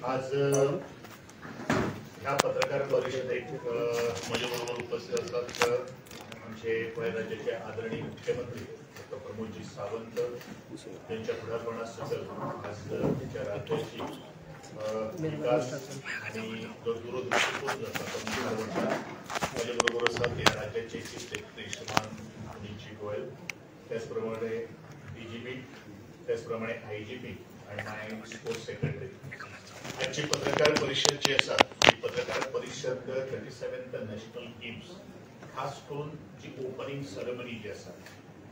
आज ह्या पत्रकार परिषदेत माझ्याबरोबर उपस्थित असतात आमचे राज्याचे आदरणीय मुख्यमंत्री डॉ. प्रमोदजी सावंत यांच्या पुढारपणात सकल आज त्यांच्या राज्याची विकास आणि दूरदृष्टीकोन माझ्याबरोबर असतात या राज्याचे चीफ सेक्रेटरी श्रीमान अनिलजी गोयल, त्याचप्रमाणे डीजीपी, त्याचप्रमाणे आयजीपी आणि माय स्पोर्ट्स सेक्रेटरी. आजची पत्रकार परिषद जी असा ही पत्रकार परिषद 37th नॅशनल गेम्स खास करून जी ओपनिंग सेरेमनी जी असा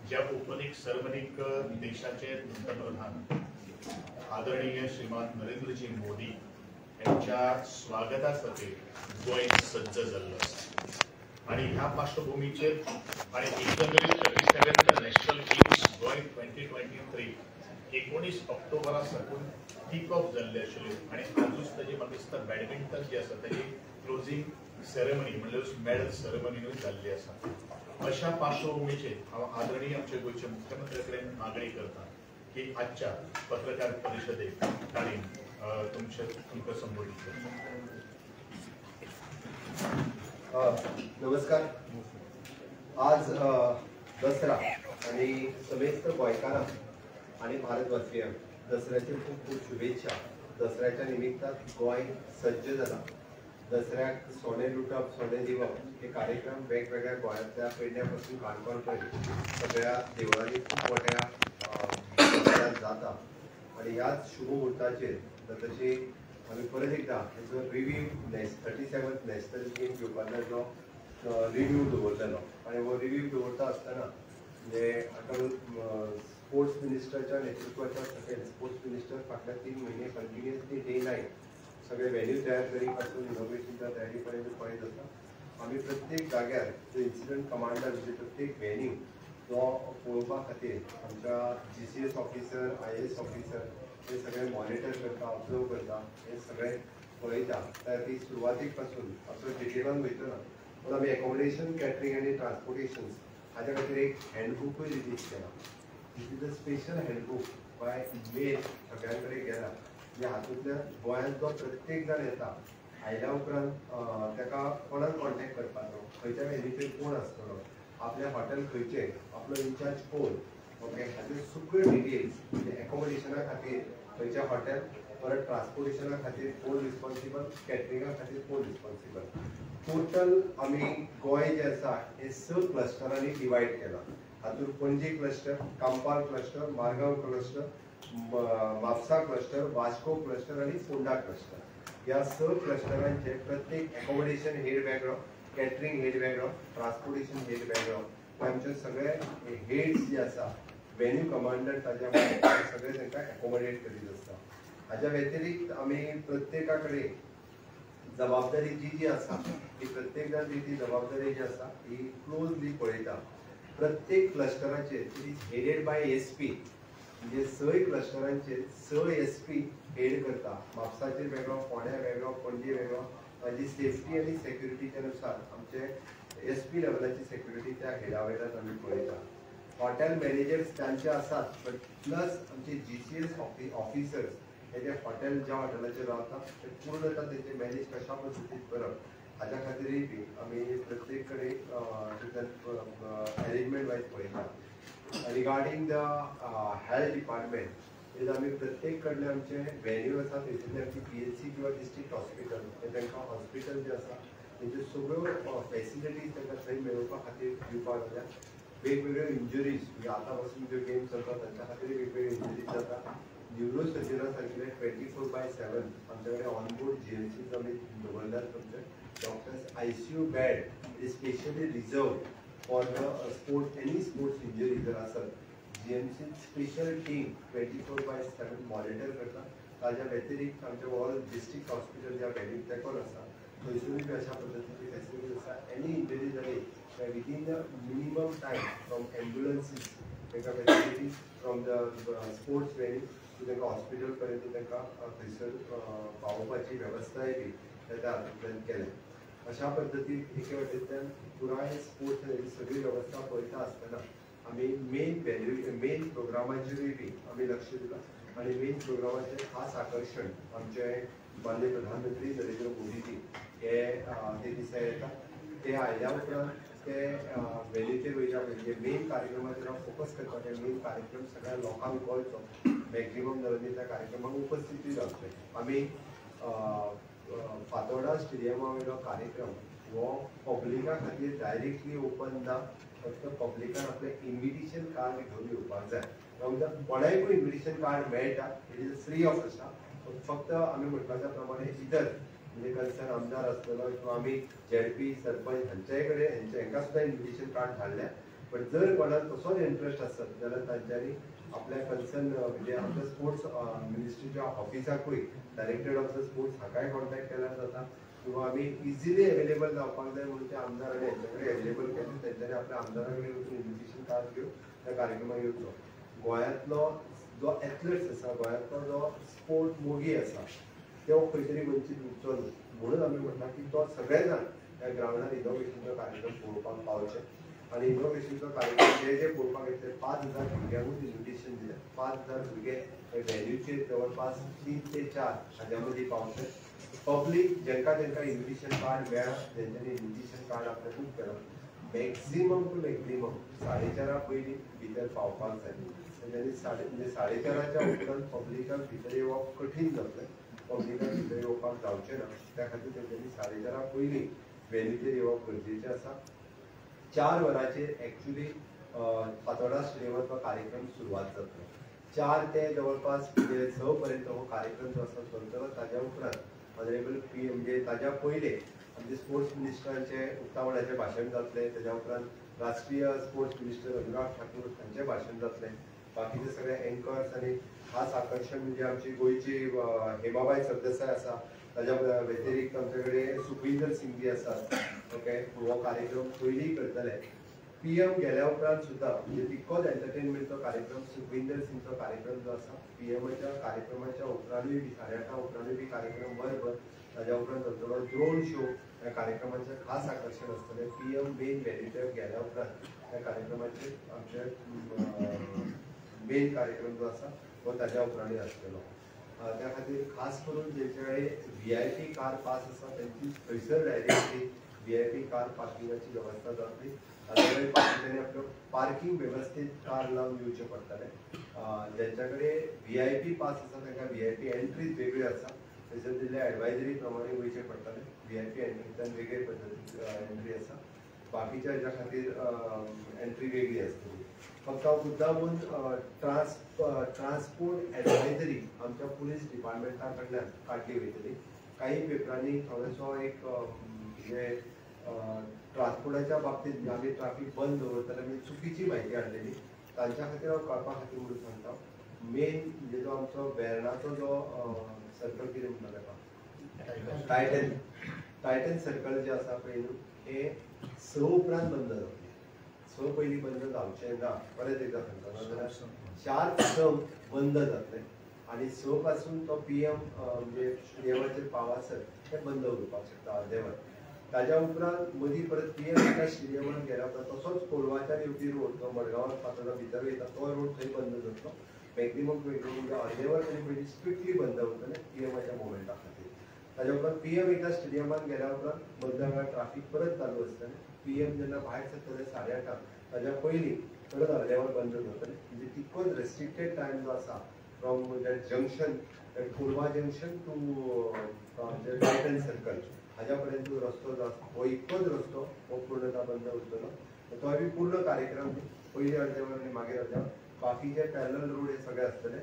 ज्या ओपनिंग सेरेमनीक देशाचे पंतप्रधान आदरणीय श्रीमान नरेंद्रजी मोदी यांच्या स्वागतासाठी गोय सज्ज झालं असतं आणि ह्या पार्श्वभूमीचेर आणि एकंदरीत 37th नॅशनल गेम्स गोय 2023 19 ऑक्टोबरा साकून किक ऑफ जाल्ले आशिल्ले आणि आजूच ताजे म्हाका दिसता बॅडमिंटन जे आसा ताजी क्लोजिंग सेरेमनी म्हणल्यार मेडल सेरेमनी जाल्ली आसा. अशा पार्श्वभूमीचेर हांव आदरणीय आमचे गोयचे मुख्यमंत्री कडेन मागणी करता की आजच्या पत्रकार परिशदेक ताणीं तुमकां संबोधीत करचें. नमस्कार. आज दसरा आणि समेस्त गोंयकारांक आणि भारतवासियांक दसऱ्याचे खूप खूप शुभेच्छा. दसऱ्याच्या निमित्तान गोंय सज्ज जाला. दसऱ्याक सोने लुटप सोने दिवप हे कार्यक्रम वेगवेगळ्या गोंयांतल्या पेडण्यापासून काणकोण पर्यंत सगळ्या देवळांनी खूप मोठ्या जाता आणि ह्याच शुभ मुहूर्ताचेर तशी आमी परत एकदा हेचो रिव्यू 37th नॅशनल गेम घेवपाचो रिव्यू दवरलेलो आणि हो रिव्यू दवरता आसतना म्हणजे अटल स्पोर्ट्स मिनिस्टरच्या नेतृत्वाच्या सकयल स्पोर्ट्स मिनिस्टर फाटल्या 3 महिने कंटिन्युअसली डे नायट सगळे व्हेन्यू तयार करी पासून इनोव्हेशनच्या तयारी पर्यंत पळयत आसा. आमी प्रत्येक जाग्यार जो इन्सिडंट कमांडर म्हणजे प्रत्येक व्हेन्यू तो पळोवपा खातीर आमच्या GCS ऑफिसर IAS ऑफिसर हे सगळे मॉनिटर करता, ऑब्जर्व करता, हे सगळे पळयता. तर ती सुरवातीक पासून असो डिटेलान वयतना पूण आमी एकोमोडेशन, कॅटरिंग आनी ट्रान्सपोर्टेशन हाच्या खातीर एक हँडबुकूय रिलीज केला. This is a special handbook by mail सगळ्यां कडेन गेला म्हणजे हातूंतल्यान गोंयांत जो प्रत्येक जाण येता आयल्या उपरांत ताका कोणाक कॉन्टॅक्ट करपाचो, खंयच्या व्हेन्यूचेर कोण आसतलो, आपलें हॉटेल खंयचें, आपलो इन्चार्ज कोण, ओके, हाचे सगळे डिटेल्स म्हणजे एकोमोडेशना खातीर खंयचें हॉटेल, परत ट्रान्सपोर्टेशना खातीर कोण रिस्पॉन्सिबल, कॅटरिंगा खातीर कोण रिस्पॉन्सिबल. टोटल आमी गोंय जें आसा हे 6 क्लस्टरांनी डिवायड केलां. हातूंत Panaji cluster, Campal cluster, Margao cluster, Mapusa cluster, Vasco cluster आनी फोंडा क्लस्टर. ह्या 6 क्लस्टरांचे प्रत्येक एकोमोडेशन हेड वेगळो, कॅटरिंग हेड वेगळो, ट्रान्सपोर्टेशन हेड वेगळो. आमचे सगळे हेड्स जे आसा व्हेन्यू कमांडंट ताच्या सगळे तांकां एकोमोडेट करीत आसता. हाच्या व्यतिरिक्त आमी प्रत्येका कडेन जबाबदारी जी आसा ती प्रत्येक जाण ती जबाबदारी जी आसा ही क्लोजली पळयता. प्रत्येक क्लस्टराचेर it is headed by SP म्हणजे 6 क्लस्टरांचेर 6 SP हेड करता. म्हापसाचेर वेगळो, फोंड्या वेगळो, पणजी वेगळो. ताजी सेफ्टी आनी सेक्युरिटीच्या नुसार आमचे SP लेवलाची सेक्युरिटी त्या हेडा वयल्यान आमी पळयता. हॉटेल मॅनेजर्स तांचे आसात बट प्लस आमचे GCS ऑफिसर्स हे जे हॉटेल ज्या हॉटेलाचेर रावता ते पूर्णतः तेंचे मॅनेज कशा पद्दतीन करप हाच्या खातीरय बी आमी प्रत्येक कडेन अरेंजमेंट वायज पळयता. Regarding the health department is आमी प्रत्येक कडले आमचे व्हेन्यू आसा थंयसरले आमची PHC किंवा डिस्ट्रिक्ट हॉस्पिटल तांकां हॉस्पिटल जे आसा तेंच्यो सगळ्यो फॅसिलिटीज तांकां थंय मेळोवपा खातीर दिवपाक जाय. वेगवेगळ्यो इंजुरीज म्हणजे आतां पासून ज्यो गेम्स चलता तांच्या खातीर वेगवेगळ्यो इंजुरीज जाता. न्यूरो सर्जना सारकेले 24/7 आमचे कडेन ऑनबोर्ड GMCs आमी दवरल्यात. तुमचे doctors ICU bed is specially reserve for the sports any sports injury जर आसत GMC स्पेशल टीम 24/7 मॉनिटर करता. ताच्या व्यतिरिक्त आमचे ऑल डिस्ट्रिक्ट हॉस्पिटल ज्या व्हेन्यू तेकोन आसा थंयसरूय बी अशा पद्दतीची फॅसिलिटीज आसा. एनी इंजरी जाली within the minimum time from ambulances तांकां facilities from the sports venue तांकां हॉस्पिटल पर्यंत तांकां थंयसर पावोवपाची वेवस्थाय बी त्या हातूंतल्यान केल्या. अशा पद्दतीन एके वटेंतल्यान पुराय स्पोर्ट्स सगळी वेवस्था पळयता आसतना आमी मेन प्रोग्रामाचेरूय बी आमी लक्ष दिलां. आणि मेन प्रोग्रामाचे खास आकर्षण आमचे माननीय प्रधानमंत्री नरेंद्र मोदीजी हे दिसा येता. ते आयल्या उपरांत ते वेल्यूचेर वयता म्हणजे मेन कार्यक्रमाचेर हांव फोकस करता. ते मेन कार्यक्रम सगळ्या लोकांक कळचो, मॅक्झिमम लेवलीर त्या कार्यक्रमाक उपस्थिती जावचें. आमी फातोर्डा स्टेडियमा वयलो कार्यक्रम हो पब्लिका खातीर डायरेक्टली ओपन ना, फक्त पब्लिकान आपलें इन्विटेशन कार्ड घेवन येवपाक जाय. कोणाकूय इन्विटेशन कार्ड मेळटा, इट इज फ्री ऑफ आसा. फक्त आमी म्हटल्या त्या प्रमाणे इतर म्हणजे कन्सर्न आमदार आसतलो किंवा आमी जेडपी सरपंच हांचे कडेन हांकां सुद्दां इन्विटेशन कार्ड धाडल्या. पण जर कोणाक तसोच इंट्रस्ट आसत जाल्यार तांच्यांनी आपल्या कन्सर्न म्हणजे आमच्या स्पोर्ट्स मिनिस्ट्रीच्या ऑफिसाकूय डायरेक्टर ऑफ द स्पोर्ट्स हाकाय कॉन्टॅक्ट केल्यार जाता किंवा आमी इजिली अवेलेबल जावपाक जाय म्हणून ते आमदार आनी हांचे कडेन अवेलेबल केले. तेंच्यांनी आपल्या आमदारा कडेन वचून इन्विटेशन कार्ड घेवन त्या कार्यक्रमाक येवचो. गोंयांतलो जो एथलेट्स आसा, गोंयांतलो जो स्पोर्ट मोगी आसा तो खंय तरी वंचीत उरचो न्हू म्हणून आमी म्हणटा की तो सगळे जाण त्या ग्रावंडार इनोग्रेशनचो कार्यक्रम पळोवपाक पावचे. आणि इनोग्रेशनचो कार्यक्रम जे पळोवपाक येतले 5,000 भुरग्यांकूच इन्विटेशन दिलें. 5,000 भुरगे व्हेन्यूचेर जवळपास 3 ते 4 हाज्या मदीं पावचे. पब्लीक जेंकां इन्विटेशन कार्ड मेळ्ळा, जेंच्यांनी इन्विटेशन कार्ड आपलें बूक केलां, मॅक्झिमम टू मॅक्झिमम 4:30 पयलीं भितर पावपाक जाय. तेंच्यांनी 4:30च्या उपरांत पब्लिकाक भितर येवप कठीण जातलें. पब्लिकाक भितर येवपाक जावचें ना. त्या खातीर तेंच्यांनी 4:30 पयलीं व्हेन्यूचेर येवप गरजेचें आसा. 4 वरांचेर एक्चुली फातोर्डा स्टेडियमांतलो कार्यक्रम सुरवात जातलो. 4 ते जवळपास 6 पर्यंत हो कार्यक्रम जो आसा चलतलो. ताज्या उपरांत ऑनरेबल पीएम म्हणजे ताज्या पयले आमचे स्पोर्ट्स मिनिस्टरांचे उक्तावणाचें भाशण जातलें. ताज्या उपरांत राष्ट्रीय स्पोर्ट्स मिनिस्टर अनुराग ठाकूर हांचें भाशण जातलें. बाकीचे सगळे एंकर्स आनी खास आकर्शण म्हणजे आमची गोंयची हेमाबाई सरदेसाय आसा. ताज्या व्यतिरिक्त आमचे कडेन सुखविंदर सिंग बी आसात. ओके, हो कार्यक्रम पयलीं करतले. पीएम गेल्या उपरांत सुद्दां म्हणजे तितकोच एंटरटेनमेंटचो कार्यक्रम सुखविंदर सिंगचो कार्यक्रम जो आसा पीएमच्या कार्यक्रमाच्या उपरांतूय 8:30 उपरांतूय बी कार्यक्रम बरोबर. ताज्या उपरांत जातलो ड्रोन शो. ह्या कार्यक्रमाचें खास आकर्शण आसतलें. पीएम मेन व्हेन्यूचेर गेल्या उपरांत ह्या कार्यक्रमाचेर आमचे मेन कार्यक्रम जो आसा तो ताज्या उपरांतूय आसतलो. त्या खातीर खास करून जेंचे कडेन VIP कार पास आसा तेंची थंयसर डायरेक्टली VIP कार पार्किंगाची वेवस्था जातली. ताचे कडेन आपलो पार्किंग वेवस्थीत कार लावन येवचें पडटलें. जेंच्या कडेन VIP पास आसा तांकां VIP एंट्रीच वेगळी आसा. थंयसर दिल्ल्या एडवायजरी प्रमाणे वयचें पडटलें. VIP एंट्रींतल्यान वेगळे पद्दतीची एंट्री आसा. बाकीच्या हेच्या खातीर एंट्री वेगळी आसतली. फक्त हांव मुद्दामून ट्रान्सपोर्ट एडवायजरी आमच्या पुलीस डिपार्टमेंटा कडल्यान काडली वयतली. काही पेपरांनी थोडोसो एक म्हणजे ट्रान्सपोर्टाच्या बाबतींत आमी ट्राफीक बंद दवरतले म्हणजे चुकीची म्हायती हाडलेली. तांच्या खातीर हांव कळपा खातीर म्हणून सांगता. मेन म्हणजे जो आमचो वेर्णाचो जो सर्कल कितें म्हणटा ताका टायटन सर्कल जे आसा पळय न्हू हे 6 उपरांत बंद जातलें. 6 पयलीं बंद जावचें ना. परत एकदां सांगता जाल्यार 4 बंद जातलें आनी 6 पासून तो पीएम म्हणजे स्टेडियमाचेर पावासर तें बंद उरपाक शकता अर्दे वर. ताज्या उपरांत मदीं परत पीएम एका स्टेडियमांत गेल्या उपरांत तसोच कोलवाच्यान येवपी रोड जो मडगांवांत फातोर्डा भितर वयता तो रोड थंय बंद जातलो. मॅक्झिमम म्हणजे अर्दे वर तरी पयलीं स्ट्रिक्टली बंद उरतलें पीएमाच्या मुवमेंटा खातीर. ताज्या उपरांत पीएम एका स्टेडियमांत गेल्या उपरांत मदल्या वेळार ट्राफीक परत चालू आसतलें. पीएम जेन्ना भायर सरतले 8:30 ताज्या पयलीं परत अर्दे वर बंद जातलें. म्हणजे तितकोच रेस्ट्रिक्टेड टायम जो आसा from that junction Colva junction to Titan circle हाज्या पर्यंत रस्तो जो आसा हो इतकोच रस्तो हो पूर्णता बंद उरतलो. तो बी पूर्ण कार्यक्रम पयलीं अर्दे वर आनी मागीर अर्दे वर. बाकीचे पॅरलल रोड हे सगळे आसतले.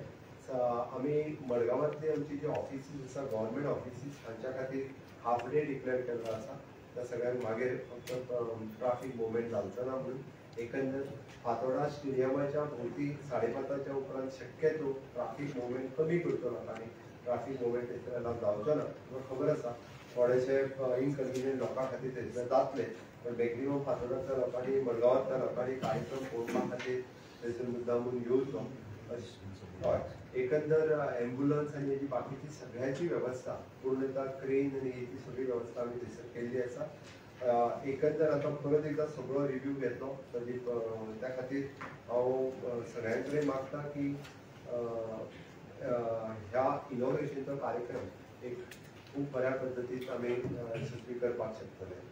आमी मडगांवांतली आमची जी ऑफिसीस आसा गव्हर्मेंट ऑफिसीस हांच्या खातीर हाफ डे डिक्लेअर केल्लो आसा. त्या सगळ्यांक मागीर फक्त ट्राफीक मुवमेंट जावचो ना म्हणून एकंदर फातोर्डा स्टेडियमाच्या भोंवती 5:30च्या उपरांत शक्यतो ट्राफीक मुवमेंट कमी करचो लोकांनी. ट्राफीक मुवमेंट थंयसर अलाव जावचो ना. तुमकां खबर आसा थोडेशे इनकन्विनियंट लोकां खातीर थंयसर जातले. पण मॅक्झिमम फातोर्डाच्या लोकांनी मडगांवांतल्या लोकांनी कार्यक्रम पळोवपा खातीर थंयसर मुद्दामून येवचो. हय, एकंदर एम्ब्युलन्स आनी हेची बाकीची सगळ्याची वेवस्था पूर्णतः क्रेन आनी हेची सगळी वेवस्था आमी थंयसर केल्ली आसा. एकंदर आतां परत एकदां सगळो रिव्यू घेतलो त्या खातीर हांव सगळ्यां कडेन मागता की ह्या इनॉग्रेशनचो कार्यक्रम एक खूप बऱ्या पद्धतीत आम्ही यशस्वी करपाक शकतले.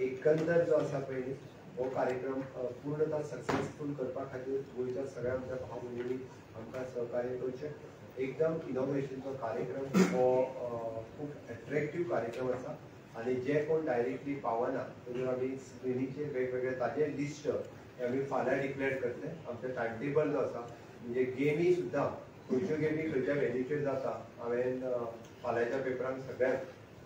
एकंदर जो आसा पळय हो कार्यक्रम पूर्णतः सक्सेसफुल करपा खातीर गोंयच्या सगळ्या आमच्या भाव भयणींनी आमकां सहकार्य करचें. एकदम इनॉग्रेशनचो कार्यक्रम हो खूप एट्रॅक्टिव्ह कार्यक्रम आसा आनी जे कोण डायरेक्टली पावना ताजेर आमी स्क्रिनीचेर वेगवेगळे ताजे लिस्ट आमी फाल्यां डिक्लेअर करतले. आमचो टायम टेबल जो आसा म्हणजे गेमी सुद्दां खंयच्यो गेमी खंयच्या वेन्यूचेर जाता हांवें फाल्यांच्या पेपरान सगळ्यांक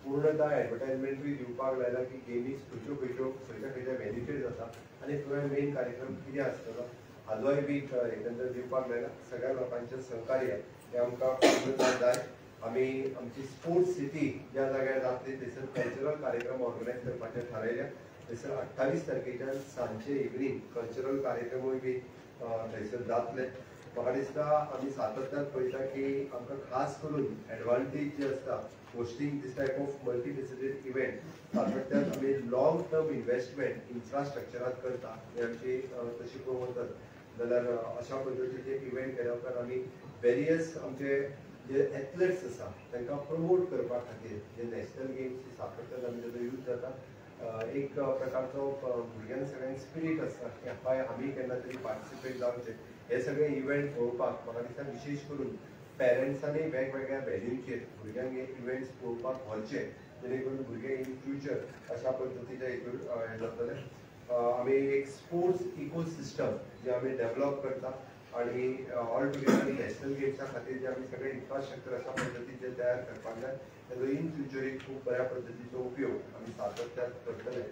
पूर्णतः एडवर्टायजमेंटूय दिवपाक लायला की गेमी खंयच्यो खंयच्या वेन्यूचेर जाता आनी तुवें मेन कार्यक्रम कितें आसतलो हाजोय बी एकंदर दिवपाक लायला. सगळ्या लोकांचें सहकार्य हें आमकां पूर्णतः जाय. आमी आमची स्पोर्ट्स सिटी ज्या जाग्यार जातली थंयसर कल्चरल कार्यक्रम ऑर्गनायज करपाचें थारायल्या. थंयसर 28 तारखेच्यान सांजचे इवनिंग कल्चरल कार्यक्रमूय बी थंयसर जातले. म्हाका दिसता आमी सातत्यान पळयता की आमकां खास करून एडवांटेज जे आसता hosting this type of multifaceted event सातत्यान आमी लॉंग टर्म इन्व्हेस्टमेंट इन्फ्रास्ट्रक्चरात करता हे आमची तशी पळोवंक वचत जाल्यार अशा पद्दतीचे इव्हेंट केल्या उपरांत आमी वेरियस आमचे जे एथलेट्स आसा तांकां प्रमोट करपा खातीर जे नॅशनल गेम्स सातत्यान आमी ताजो यूज जाता. एक प्रकारचो भुरग्यांक सगळ्यांक स्पिरीट आसता की हाका आमी केन्ना तरी पार्टिसिपेट जावचें. हे सगळे इव्हेंट पळोवपाक म्हाका दिसता विशेश करून पेरंट्सांनी वेगवेगळ्या व्हेन्यूचेर भुरग्यांक हे इव्हेंट्स पळोवपाक व्हरचे जेणे करून भुरगे इन फ्युचर अशा पद्दतीच्या हेतून हे जातले. आमी एक स्पोर्ट्स इकोसिस्टम जे आमी डेव्हलप करता आनी ऑल टुगेदर नॅशनल गेम्सा खातीर जे आमी सगळे इन्फ्रास्ट्रक्चर अशा पद्दतीचे तयार करपाक जाय तेजो इन फ्युचर एक खूब बऱ्या पद्दतीचो उपयोग आमी सातत्यान करतले.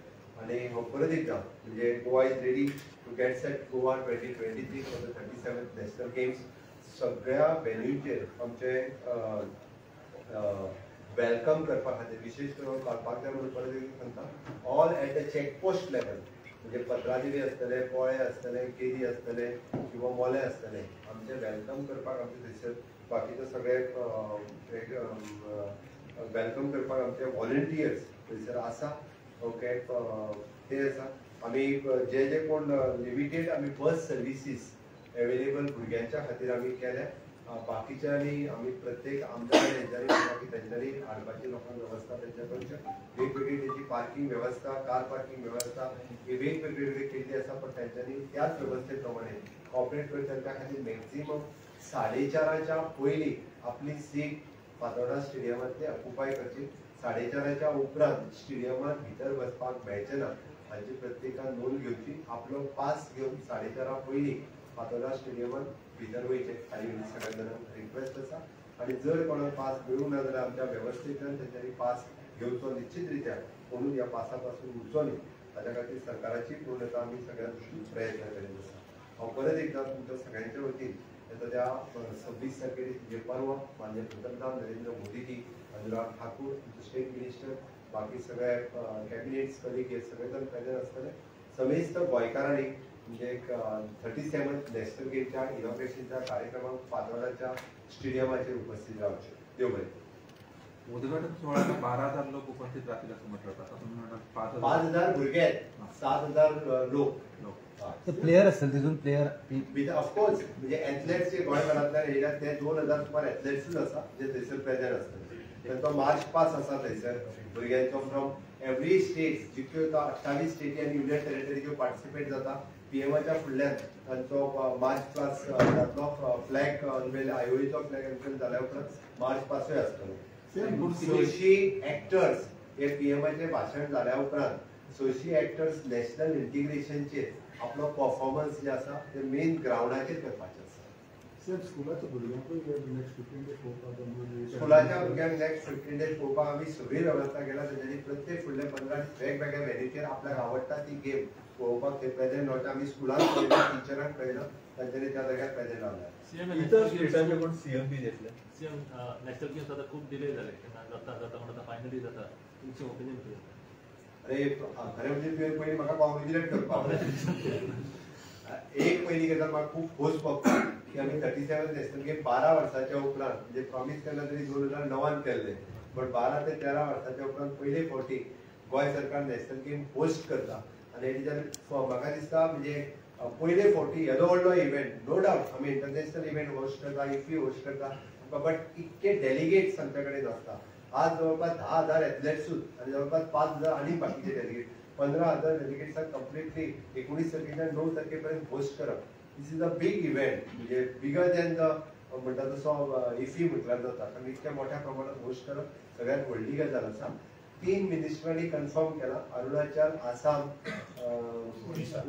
आनी हो परत एकदा म्हणजे Goa is ready to get set Goa 2023 for the 37th national games. सगळ्या वेन्यूचेर आमचे वेलकम करपा खातीर विशेष करून कळपाक जाय म्हणून परत एक सांगता all at the checkpost level म्हणजे पत्रादिवे आसतले पोळे आसतले केरी आसतले किंवा मोले आसतले आमचे वेलकम करपाक आमचे थंयसर बाकीचे सगळे वेलकम करपाक आमचे व्हॉलंटियर्स थंयसर आसा. ओके ते आसा. आमी जे कोण लिमिटेड आमी बस सर्विसीस अवेलेबल भुरग्यांच्या खातीर आमी केल्या. बाकीच्यांनी आमी प्रत्येक आमदार हेंच्यांनी तेंच्यांनी हाडपाची लोकांक वेवस्था तेंच्या कडच्यान वेगवेगळी तेंची पार्किंग वेवस्था कार पार्किंग वेवस्था ही वेगवेगळी केल्ली आसा. पण तेंच्यांनी त्याच वेवस्थे प्रमाणे कॉपरेट करता तांच्या खातीर मॅक्झिमम 4:30च्या पयलीं आपली सीट फातोर्डा स्टेडियमांतली ऑक्युपाय करची. 4:30च्या उपरांत स्टेडियमांत भितर बसपाक मेळचें ना हाची प्रत्येकान नोंद घेवची. आपलो पास घेवन 4:30 पयलीं फातोर्डा स्टेडियमांत भितर वयचे हाची सगळ्या जाणांक रिक्वेस्ट आसा. आनी जर कोणाक पास मेळूंक ना जाल्यार आमच्या वेवस्थेंतल्यान तेंच्यांनी पास घेवचो निश्चित रित्या कोणूय ह्या पासा पासून उरचो न्ही हाच्या खातीर सरकाराची पूर्णता आमी सगळ्या दृश्टीन प्रयत्न करीत आसा. हांव परत एकदां तुमच्या सगळ्यांच्या वतीन येता त्या 26 तारखेर जे पर्व माननीय पंतप्रधान नरेंद्र मोदीजी अनुराग ठाकूर स्टेट मिनिस्टर बाकी सगळे कॅबिनेट्स कलीग हे सगळे जण प्रेझेंट आसतले. समेस्त गोंयकारांनी म्हणजे 37th नॅशनल गेमच्या इनॉग्रेशनच्या कार्यक्रमाक फातोर्डाच्या स्टेडियमाचेर उपस्थित रावचे. देव बरें. उद्घाटन सोहळ्याला 12,000 लोक उपस्थित राहतील असं म्हटलं जातं. आपण म्हणतात 5,000 भुरगे आहेत, 7,000 लोक. प्लेयर असतील तिथून प्लेयर ऑफकोर्स म्हणजे एथलेट्स गोंयकारांतल्यान येयल्यात ते 2,000 सुमार एथलेट्सूच आसा जे थंयसर प्रेझेंट आसतले. तांचो मार्च पास आसा थंयसर भुरग्यांचो फ्रॉम एवरी स्टेट जितल्यो 28 स्टेटी आनी युनियन टेरिटरीच्यो पार्टिसिपेट जाता. पीएमच्या फुडल्यान तांचो मार्च पास जातलो. फ्लॅग आयोडीचो फ्लॅग एन्शन जाल्या उपरांत मार्च पासूय आसतलो. 600 एक्टर्स हे पीएमचे भाशण जाल्या उपरांत 600 एक्टर्स नॅशनल इंटिग्रेशनचेर आपलो परफॉर्मन्स जे आसा ते मेन ग्राउंडाचेर करपाचे आसा. स्कुलाच्या भुरग्यांक नेक्स्ट 15 डेज पळोवपाक स्कुलाच्या भुरग्यांक नेक्स्ट 15 डेज पळोवपाक आमी सगळी वेवस्था केला. तेच्यानी प्रत्येक फुडले 15 दीस वेगवेगळ्या वेन्यूचेर आपल्याक आवडटा ती गेम पळोवपाक ते प्रेझेंट रावता. आमी स्कुलांत पळयला टिचरांक पळयला तांच्यानी त्या जाग्यार प्रेझेंट रावला. इतर स्टेटांचे कोण सीएम बी घेतले. सीएम नॅशनल गेम्स आता खूप डिले झाले जाता जाता म्हणटा फायनली जाता. तुमचें ओपिनियन कितें? अरे खरें म्हणजे तुवें पयलीं म्हाका कॉंग्रेच्युलेट करपाक एक पयलीं केन्ना म्हाका खूब खोस भोगता की आमी 37 नॅशनल गेम 12 वर्साच्या उपरांत म्हणजे प्रॉमिस केन्ना तरी 2009 केल्ले बट 12 ते 13 वर्साच्या उपरांत पयले फावटी गोंय सरकार नॅशनल गेम होस्ट करता. आनी हेच्यान म्हाका दिसता म्हणजे पयले फावटी येदो व्हडलो इव्हेंट नो डाउट आमी इंटरनॅशनल इव्हेंट होस्ट करता इफ्फी होस्ट करता बट इतके डेलिगेट्स आमच्या कडेन आसता आज जवळपास 10,000 एथलेट्सूच आणि जवळपास 5,000 आणि बाकीचे डेलिगेट 15,000 डेलिगेट्सांक कम्प्लिटली 19 तारखेच्यान 9 तारखेपर्यंत होस्ट करप दिस इज अ बिग इव्हेंट म्हणजे बिगर दॅन द म्हणटा तसो इफ्फी म्हटल्यार जाता कारण इतक्या मोठ्या प्रमाणात होस्ट करप सगळ्यात व्हडली गजाल आसा 3 मिनिस्टरांनी कन्फर्म केला अरुणाचल आसाम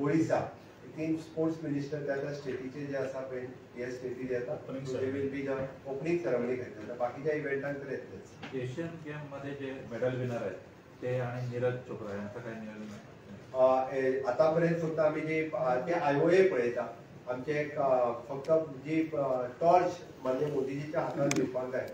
ओडिशा 3 स्पोर्ट्स मिनिस्टर त्या स्टेटीचे जे आसा पळय हे स्टेटी जे येता they will be the opening ceremony घेतली बाकीच्या इव्हेंटांक तर येतलेच एशियन गेम मध्ये जे मेडल विनर आहेत ते आणि नीरज चोप्रा यांचा काय नियोजन आतापर्यंत फक्त आम्ही जे ते आयओए पळयता आमचे फक्त जी टॉर्च म्हणजे मोदीजीच्या हातात दिवपाक जाय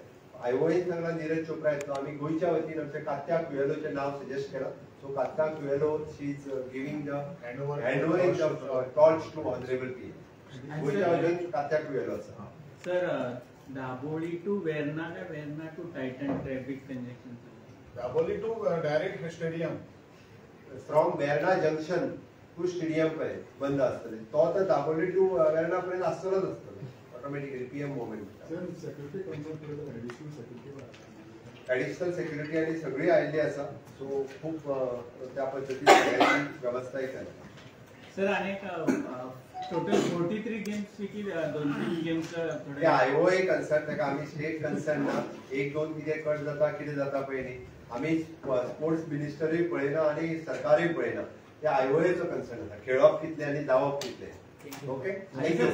आयओए सांगला नीरज चोप्रा येतलो आम्ही गोयच्या वतीन आमच्या कात्या कुयेलोचे नाव सजेस्ट केला so Katya Coelho she is giving the handovering the torch to honourable P गोयच्या वतीन कात्या कुयेलो आसा सर दाबोळी टू वेर्ना काय Verna to Titan traffic congestion Dabolim to direct stadium from Verna junction to stadium पर्यंत बंद असतले तो तर दाबोली टू वेर्ना पर्यंत आसतलोच आसतलो automatically PM moment Sir, security concern for the additional security. Additional security आणि सगळी आयिल्ली आसा सो खूप त्या पद्धतीने सगळ्यांची व्यवस्थाही केली सर अनेक टोटल 43 गेम्स पैकी 2-3 गेम्स ते आयओए कन्सर्न ताका आम्ही स्टेट कन्सर्न ना 1-2 कितें कट जाता कितें जाता पळय न्ही आम्ही स्पोर्ट्स मिनिस्टरूय पळयना आणि सरकारूय पळयना ते आयओएचो कन्सर्न आसा खेळप कितले आणि धांवप कितले ओके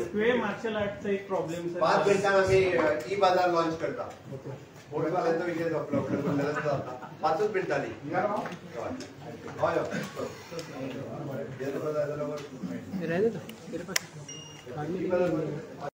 स्क्वे मार्शल आर्टचा एक प्रॉब्लेम 5 मिनिटांन आम्ही ई बाजार लॉन्च करता स्पोर्ट्सवाल्यांचो विषय सोंपलो म्हणल्यार जाता 5 मिनिटांनी हय हय